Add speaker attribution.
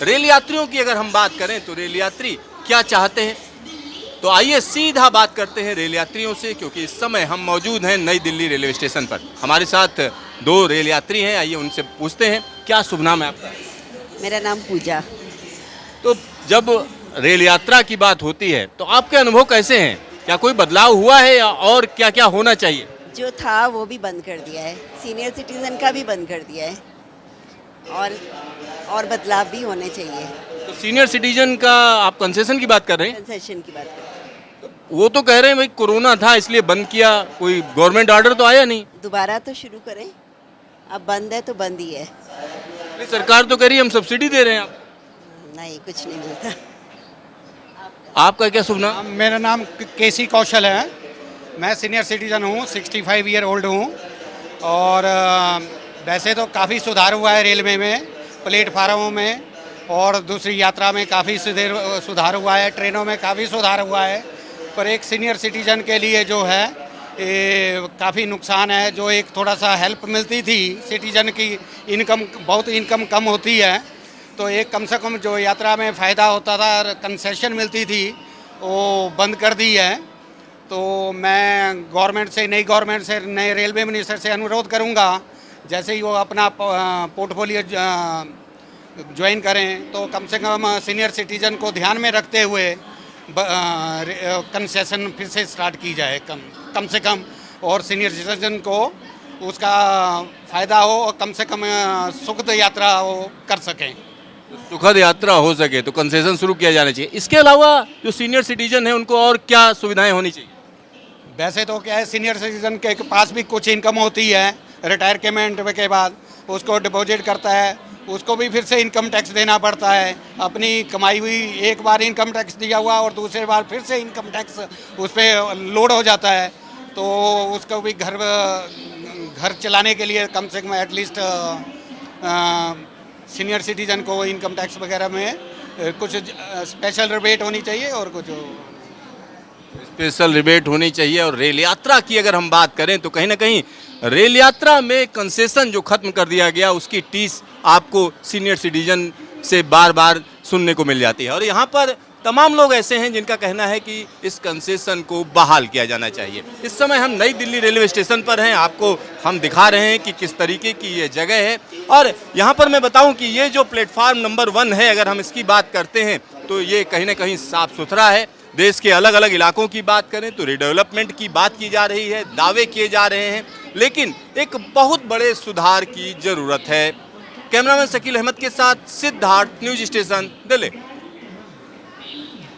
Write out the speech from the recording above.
Speaker 1: Rail यात्रियों की अगर हम बात करें तो रेल यात्री क्या चाहते हैं, तो आइए सीधा बात करते हैं रेल यात्रियों से, क्योंकि इस समय हम मौजूद हैं नई दिल्ली रेलवे स्टेशन पर। हमारे साथ दो रेल यात्री हैं, आइए उनसे पूछते हैं। क्या शुभ नाम है आपका?
Speaker 2: मेरा नाम पूजा।
Speaker 1: तो जब रेल यात्रा की बात होती है तो आपके अनुभव कैसे हैं? क्या कोई बदलाव हुआ है या और क्या क्या होना चाहिए?
Speaker 2: जो था वो भी बंद कर दिया है, सीनियर सिटीजन का भी बंद कर दिया है, और बदलाव भी होने चाहिए।
Speaker 1: तो सीनियर सिटीजन का आप कंसेशन की बात कर रहे हैं?
Speaker 2: कंसेशन की बात करें,
Speaker 1: वो तो कह रहे हैं भाई कोरोना था इसलिए बंद किया, कोई गवर्नमेंट ऑर्डर तो आया नहीं।
Speaker 2: दोबारा तो शुरू करें। अब बंद है तो बंद ही है।
Speaker 1: अरे सरकार तो कह रही है हम सब्सिडी दे रहे हैं। आप
Speaker 2: नहीं, कुछ नहीं मिलता।
Speaker 1: आपका क्या शुभ नाम?
Speaker 3: मेरा नाम केसी कौशल है। मैं सीनियर सिटीज़न हूँ, 65 ईयर ओल्ड हूँ। और वैसे तो काफ़ी सुधार हुआ है रेलवे में, प्लेटफार्मों में और दूसरी यात्रा में काफ़ी सुधार हुआ है, ट्रेनों में काफ़ी सुधार हुआ है। पर एक सीनियर सिटीज़न के लिए जो है ये काफ़ी नुकसान है। जो एक थोड़ा सा हेल्प मिलती थी, सिटीज़न की इनकम बहुत इनकम कम होती है, तो एक कम से कम जो यात्रा में फ़ायदा होता था, कंसेशन मिलती थी, वो बंद कर दी है। तो मैं गवर्नमेंट से, नई गवर्नमेंट से, नए रेलवे मिनिस्टर से अनुरोध करूंगा, जैसे ही वो अपना पोर्टफोलियो ज्वाइन करें तो कम से कम सीनियर सिटीज़न को ध्यान में रखते हुए कंसेशन फिर से स्टार्ट की जाए कम से कम, और सीनियर सिटीजन को उसका फ़ायदा हो और कम से कम सुखद यात्रा वो कर सकें।
Speaker 1: सुखद यात्रा हो सके तो कंसेशन शुरू किया जाना चाहिए। इसके अलावा जो सीनियर सिटीजन है उनको और क्या सुविधाएं होनी चाहिए?
Speaker 3: वैसे तो क्या है, सीनियर सिटीजन के पास भी कुछ इनकम होती है, रिटायरमेंट के बाद उसको डिपॉजिट करता है, उसको भी फिर से इनकम टैक्स देना पड़ता है। अपनी कमाई हुई एक बार इनकम टैक्स दिया हुआ और दूसरे बार फिर से इनकम टैक्स उस पर लोड हो जाता है, तो उसको भी घर चलाने के लिए कम से कम एटलीस्ट सीनियर सिटीजन को इनकम टैक्स वगैरह में कुछ स्पेशल रिबेट होनी चाहिए और कुछ
Speaker 1: स्पेशल रिबेट होनी चाहिए। और रेल यात्रा की अगर हम बात करें तो कहीं ना कहीं रेल यात्रा में कंसेशन जो खत्म कर दिया गया उसकी टीस आपको सीनियर सिटीजन से बार बार सुनने को मिल जाती है। और यहाँ पर तमाम लोग ऐसे हैं जिनका कहना है कि इस कंसेशन को बहाल किया जाना चाहिए। इस समय हम नई दिल्ली रेलवे स्टेशन पर हैं, आपको हम दिखा रहे हैं कि किस तरीके की ये जगह है। और यहाँ पर मैं बताऊं कि ये जो प्लेटफार्म नंबर 1 है, अगर हम इसकी बात करते हैं तो ये कहीं ना कहीं साफ सुथरा है। देश के अलग अलग इलाकों की बात करें तो रिडेवलपमेंट की बात की जा रही है, दावे किए जा रहे हैं, लेकिन एक बहुत बड़े सुधार की जरूरत है। कैमरामैन शकील अहमद के साथ सिद्धार्थ, न्यूज स्टेशन दिल्ली।